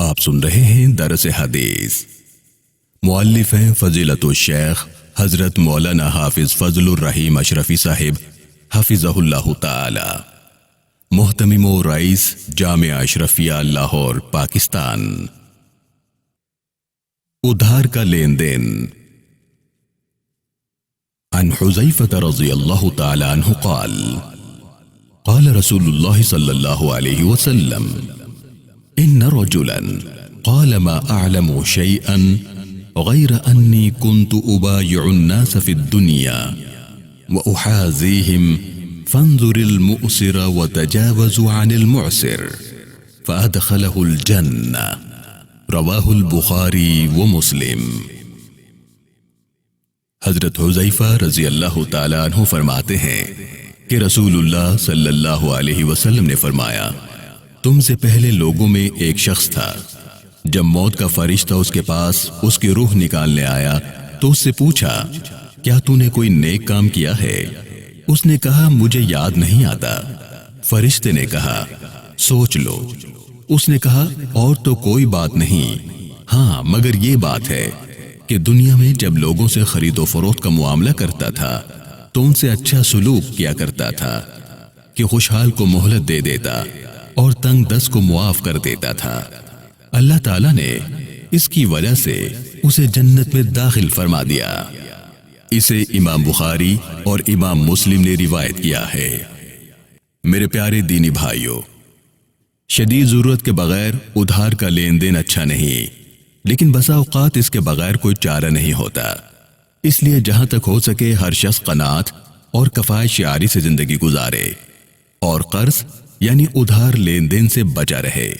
آپ سن رہے ہیں درس حدیث۔ مؤلف ہیں فضیلت الشیخ حضرت مولانا حافظ فضل الرحیم اشرفی صاحب حفظہ اللہ تعالی، محتمم و رئیس جامعہ اشرفیہ لاہور پاکستان۔ ادھار کا لین دین۔ عن حذیفہ رضی اللہ تعالی عنہ قال قال رسول اللہ صلی اللہ علیہ وسلم ان رجلا قال ما اعلم شيئا غير اني كنت ابايع الناس في الدنيا واحاذيهم فانظر المؤسر وتجاوز عن المعسر فادخله الجنة، رواہ البخاری ومسلم۔ حضرت حذیفہ رضی اللہ تعالیٰ عنہ فرماتے ہیں کہ رسول اللہ صلی اللہ علیہ وسلم نے فرمایا، تم سے پہلے لوگوں میں ایک شخص تھا، جب موت کا فرشتہ اس کے پاس اس کی روح نکالنے آیا تو اس سے پوچھا، کیا تو نے کوئی نیک کام کیا ہے؟ اس نے کہا، مجھے یاد نہیں آتا۔ فرشتے نے کہا، سوچ لو۔ اس نے کہا، اور تو کوئی بات نہیں، ہاں مگر یہ بات ہے کہ دنیا میں جب لوگوں سے خرید و فروخت کا معاملہ کرتا تھا تو ان سے اچھا سلوک کیا کرتا تھا کہ خوشحال کو مہلت دے دیتا اور تنگ دست کو معاف کر دیتا تھا۔ اللہ تعالیٰ نے اس کی وجہ سے اسے جنت میں داخل فرما دیا۔ اسے امام بخاری اور امام مسلم نے روایت کیا ہے۔ میرے پیارے دینی بھائیوں، شدید ضرورت کے بغیر ادھار کا لین دین اچھا نہیں، لیکن بسا اوقات اس کے بغیر کوئی چارہ نہیں ہوتا۔ اس لیے جہاں تک ہو سکے ہر شخص قناعت اور کفایت شعاری سے زندگی گزارے اور قرض یعنی ادھار لین دین سے بچا رہے۔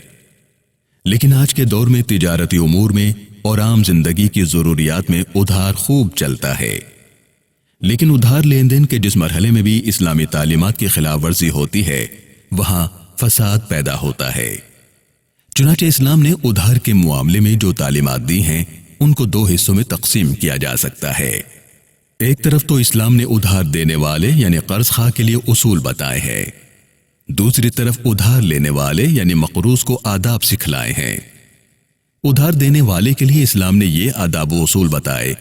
لیکن آج کے دور میں تجارتی امور میں اور عام زندگی کی ضروریات میں ادھار خوب چلتا ہے، لیکن ادھار لین دین کے جس مرحلے میں بھی اسلامی تعلیمات کی خلاف ورزی ہوتی ہے وہاں فساد پیدا ہوتا ہے۔ چنانچہ اسلام نے ادھار کے معاملے میں جو تعلیمات دی ہیں ان کو دو حصوں میں تقسیم کیا جا سکتا ہے۔ ایک طرف تو اسلام نے ادھار دینے والے یعنی قرض خواہ کے لیے اصول بتائے ہیں، دوسری طرف ادھار لینے والے یعنی مقروض کو آداب سکھلائے ہیں۔ ادھار دینے والے کے لیے اسلام نے یہ آداب و اصول بتائے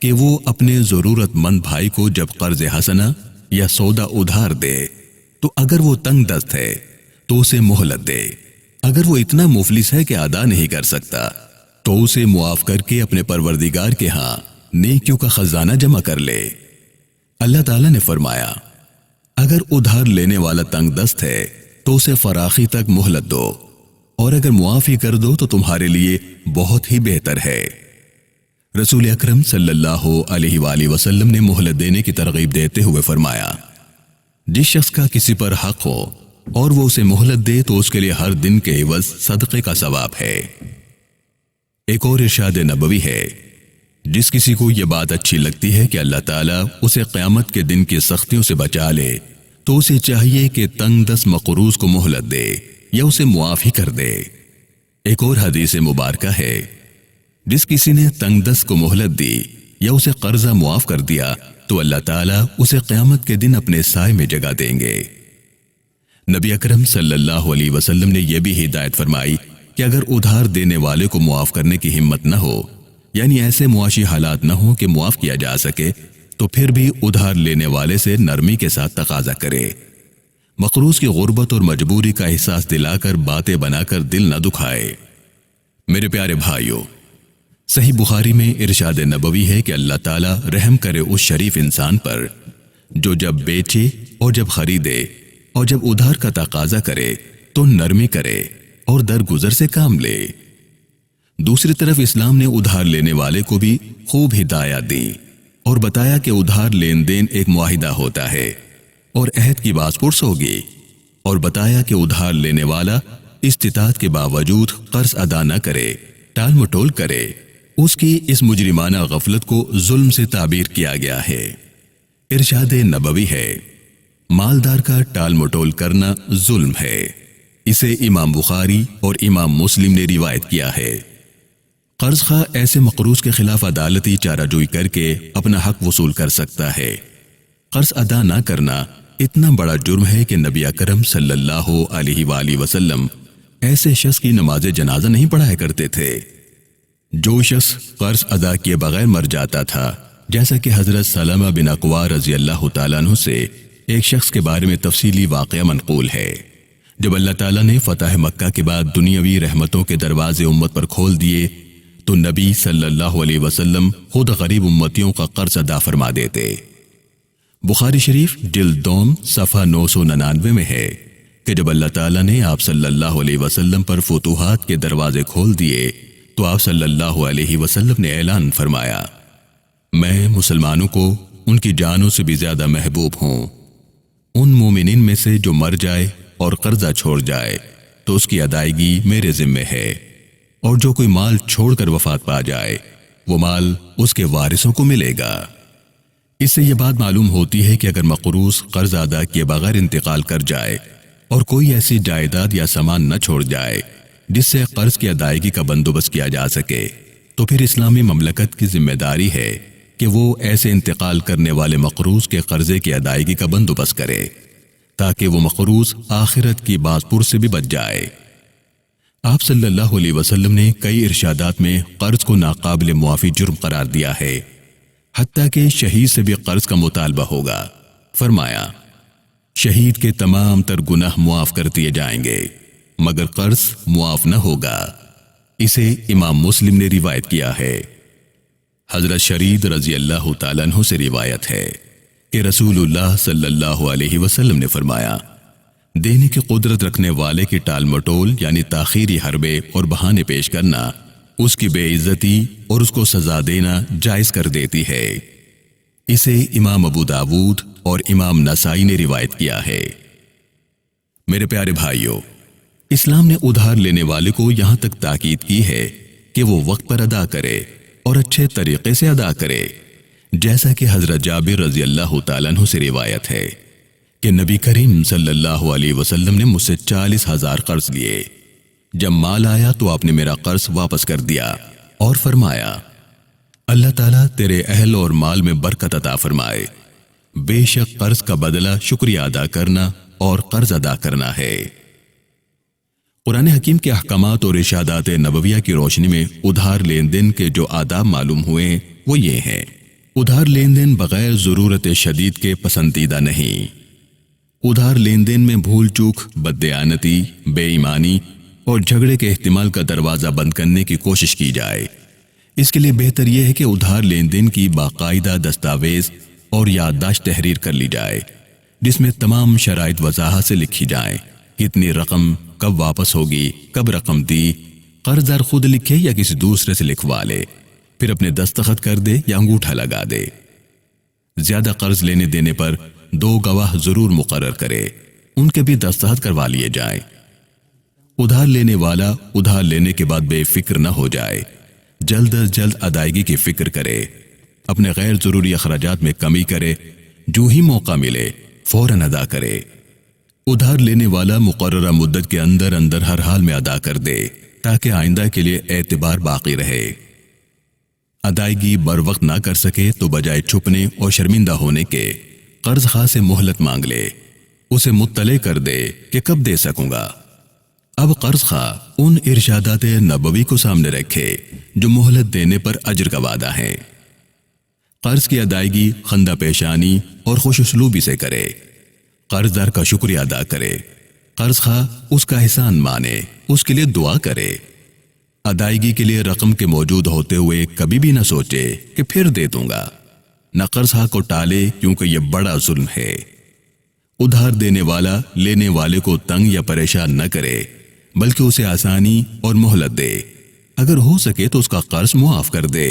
کہ وہ اپنے ضرورت مند بھائی کو جب قرض حسنہ یا سودا ادھار دے تو اگر وہ تنگ دست ہے تو اسے مہلت دے، اگر وہ اتنا مفلس ہے کہ ادا نہیں کر سکتا تو اسے معاف کر کے اپنے پروردگار کے ہاں نیکیوں کا خزانہ جمع کر لے۔ اللہ تعالیٰ نے فرمایا، اگر ادھار لینے والا تنگ دست ہے تو اسے فراخی تک مہلت دو، اور اگر معافی کر دو تو تمہارے لیے بہت ہی بہتر ہے۔ رسول اکرم صلی اللہ علیہ وآلہ وسلم نے مہلت دینے کی ترغیب دیتے ہوئے فرمایا، جس شخص کا کسی پر حق ہو اور وہ اسے مہلت دے تو اس کے لیے ہر دن کے عوض صدقے کا ثواب ہے۔ ایک اور ارشاد نبوی ہے، جس کسی کو یہ بات اچھی لگتی ہے کہ اللہ تعالیٰ اسے قیامت کے دن کی سختیوں سے بچا لے تو اسے چاہیے کہ تنگ دست مقروض کو مہلت دے یا اسے معاف ہی کر دے۔ ایک اور حدیث مبارکہ ہے، جس کسی نے تنگ دست کو مہلت دی یا اسے قرضہ معاف کر دیا تو اللہ تعالیٰ اسے قیامت کے دن اپنے سائے میں جگہ دیں گے۔ نبی اکرم صلی اللہ علیہ وسلم نے یہ بھی ہدایت فرمائی کہ اگر ادھار دینے والے کو معاف کرنے کی ہمت نہ ہو، یعنی ایسے معاشی حالات نہ ہوں کہ معاف کیا جا سکے، تو پھر بھی ادھار لینے والے سے نرمی کے ساتھ تقاضا کرے۔ مقروض کی غربت اور مجبوری کا احساس دلا کر باتیں بنا کر دل نہ دکھائے۔ میرے پیارے بھائیوں، صحیح بخاری میں ارشاد نبوی ہے کہ اللہ تعالیٰ رحم کرے اس شریف انسان پر جو جب بیچے اور جب خریدے اور جب ادھار کا تقاضا کرے تو نرمی کرے اور درگزر سے کام لے۔ دوسری طرف اسلام نے ادھار لینے والے کو بھی خوب ہدایات دی اور بتایا کہ ادھار لین دین ایک معاہدہ ہوتا ہے اور عہد کی باز پرس ہوگی، اور بتایا کہ ادھار لینے والا استطاعت کے باوجود قرض ادا نہ کرے، ٹال مٹول کرے، اس کی اس مجرمانہ غفلت کو ظلم سے تعبیر کیا گیا ہے۔ ارشاد نبوی ہے، مالدار کا ٹال مٹول کرنا ظلم ہے۔ اسے امام بخاری اور امام مسلم نے روایت کیا ہے۔ قرض خواہ ایسے مقروض کے خلاف عدالتی چارہ جوئی کر کے اپنا حق وصول کر سکتا ہے۔ قرض ادا نہ کرنا اتنا بڑا جرم ہے کہ نبی اکرم صلی اللہ علیہ وآلہ وسلم ایسے شخص کی نماز جنازہ نہیں پڑھایا کرتے تھے۔ جو شخص قرض ادا کیے بغیر مر جاتا تھا، جیسا کہ حضرت سلمہ بن اکوع رضی اللہ تعالیٰ عنہ سے ایک شخص کے بارے میں تفصیلی واقعہ منقول ہے۔ جب اللہ تعالیٰ نے فتح مکہ کے بعد دنیاوی رحمتوں کے دروازے امت پر کھول دیے تو نبی صلی اللہ علیہ وسلم خود غریب امتیوں کا قرض ادا فرما دیتے۔ بخاری شریف جلد دوم صفحہ 999 میں ہے کہ جب اللہ تعالیٰ نے آپ صلی اللہ علیہ وسلم پر فتوحات کے دروازے کھول دیے تو آپ صلی اللہ علیہ وسلم نے اعلان فرمایا، میں مسلمانوں کو ان کی جانوں سے بھی زیادہ محبوب ہوں۔ ان مومنین میں سے جو مر جائے اور قرضہ چھوڑ جائے تو اس کی ادائیگی میرے ذمے ہے، اور جو کوئی مال چھوڑ کر وفات پا جائے وہ مال اس کے وارثوں کو ملے گا۔ اس سے یہ بات معلوم ہوتی ہے کہ اگر مقروض قرض ادا کیے بغیر انتقال کر جائے اور کوئی ایسی جائیداد یا سامان نہ چھوڑ جائے جس سے قرض کی ادائیگی کا بندوبست کیا جا سکے، تو پھر اسلامی مملکت کی ذمہ داری ہے کہ وہ ایسے انتقال کرنے والے مقروض کے قرضے کی ادائیگی کا بندوبست کرے تاکہ وہ مقروض آخرت کی بازپر سے بھی بچ جائے۔ آپ صلی اللہ علیہ وسلم نے کئی ارشادات میں قرض کو ناقابل معافی جرم قرار دیا ہے، حتیٰ کہ شہید سے بھی قرض کا مطالبہ ہوگا۔ فرمایا، شہید کے تمام تر گناہ معاف کر دیے جائیں گے مگر قرض معاف نہ ہوگا۔ اسے امام مسلم نے روایت کیا ہے۔ حضرت شرید رضی اللہ تعالیٰ عنہ سے روایت ہے کہ رسول اللہ صلی اللہ علیہ وسلم نے فرمایا، دینے کی قدرت رکھنے والے کی ٹال مٹول یعنی تاخیری حربے اور بہانے پیش کرنا اس کی بے عزتی اور اس کو سزا دینا جائز کر دیتی ہے۔ اسے امام ابو داود اور امام نسائی نے روایت کیا ہے۔ میرے پیارے بھائیوں، اسلام نے ادھار لینے والے کو یہاں تک تاکید کی ہے کہ وہ وقت پر ادا کرے اور اچھے طریقے سے ادا کرے، جیسا کہ حضرت جابر رضی اللہ تعالیٰ عنہ سے روایت ہے کہ نبی کریم صلی اللہ علیہ وسلم نے مجھ سے 40,000 قرض لیے۔ جب مال آیا تو آپ نے میرا قرض واپس کر دیا اور فرمایا، اللہ تعالیٰ تیرے اہل اور مال میں برکت عطا فرمائے۔ بے شک قرض کا بدلہ شکریہ ادا کرنا اور قرض ادا کرنا ہے۔ قرآن حکیم کے احکامات اور ارشادات نبویہ کی روشنی میں ادھار لین دین کے جو آداب معلوم ہوئے وہ یہ ہیں۔ ادھار لین دین بغیر ضرورت شدید کے پسندیدہ نہیں۔ ادھار لین دین میں بھول چوک، بددیانتی، بے ایمانی اور جھگڑے کے احتمال کا دروازہ بند کرنے کی کوشش کی جائے۔ اس کے لیے بہتر یہ ہے کہ ادھار لین دین کی باقاعدہ دستاویز اور یادداشت تحریر کر لی جائے، جس میں تمام شرائط وضاحت سے لکھی جائیں، کتنی رقم کب واپس ہوگی، کب رقم دی، قرض دار خود لکھے یا کسی دوسرے سے لکھوا لے، پھر اپنے دستخط کر دے یا انگوٹھا لگا دے۔ زیادہ قرض لینے دینے پر 2 گواہ ضرور مقرر کرے، ان کے بھی دستخط کروا لیے جائیں۔ ادھار لینے والا ادھار لینے کے بعد بے فکر نہ ہو جائے، جلد از جلد ادائیگی کی فکر کرے، اپنے غیر ضروری اخراجات میں کمی کرے، جو ہی موقع ملے فوراً ادا کرے۔ ادھار لینے والا مقررہ مدت کے اندر اندر ہر حال میں ادا کر دے تاکہ آئندہ کے لیے اعتبار باقی رہے۔ ادائیگی بر وقت نہ کر سکے تو بجائے چھپنے اور شرمندہ ہونے کے قرض خواہ سے مہلت مانگ لے، اسے مطلع کر دے کہ کب دے سکوں گا۔ اب قرض خواہ ان ارشادات نبوی کو سامنے رکھے جو مہلت دینے پر اجر کا وعدہ ہے۔ قرض کی ادائیگی خندہ پیشانی اور خوش اسلوبی سے کرے، قرض دار کا شکریہ ادا کرے، قرض خواہ اس کا احسان مانے، اس کے لیے دعا کرے۔ ادائیگی کے لیے رقم کے موجود ہوتے ہوئے کبھی بھی نہ سوچے کہ پھر دے دوں گا، نہ قرض خواہ کو ٹالے کیونکہ یہ بڑا ظلم ہے۔ ادھار دینے والا لینے والے کو تنگ یا پریشان نہ کرے بلکہ اسے آسانی اور مہلت دے، اگر ہو سکے تو اس کا قرض معاف کر دے۔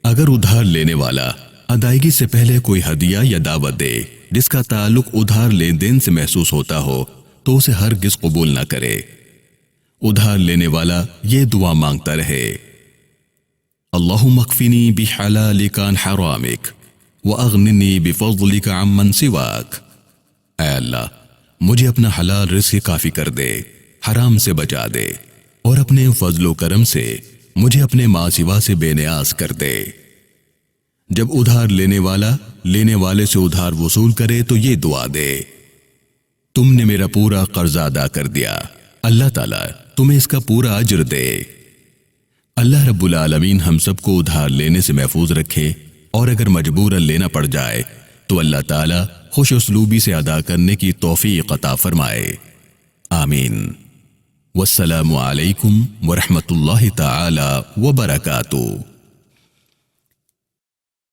اگر ادھار لینے والا ادائیگی سے پہلے کوئی ہدیہ یا دعوت دے جس کا تعلق ادھار لین دین سے محسوس ہوتا ہو تو اسے ہرگز قبول نہ کرے۔ ادھار لینے والا یہ دعا مانگتا رہے، اللہم اکفنی بحلالک عن حرامک واغننی بفضلک عمن سواک۔ اے اللہ، مجھے اپنا حلال رزق کافی کر دے، حرام سے بچا دے، اور اپنے فضل و کرم سے مجھے اپنے ماں سوا سے بے نیاز کر دے۔ جب ادھار لینے والا لینے والے سے ادھار وصول کرے تو یہ دعا دے، تم نے میرا پورا قرض ادا کر دیا، اللہ تعالیٰ تمہیں اس کا پورا اجر دے۔ اللہ رب العالمین ہم سب کو ادھار لینے سے محفوظ رکھے، اور اگر مجبوراً لینا پڑ جائے تو اللہ تعالیٰ خوش اسلوبی سے ادا کرنے کی توفیق عطا فرمائے، آمین۔ والسلام علیکم ورحمۃ اللہ تعالی وبرکاتہ۔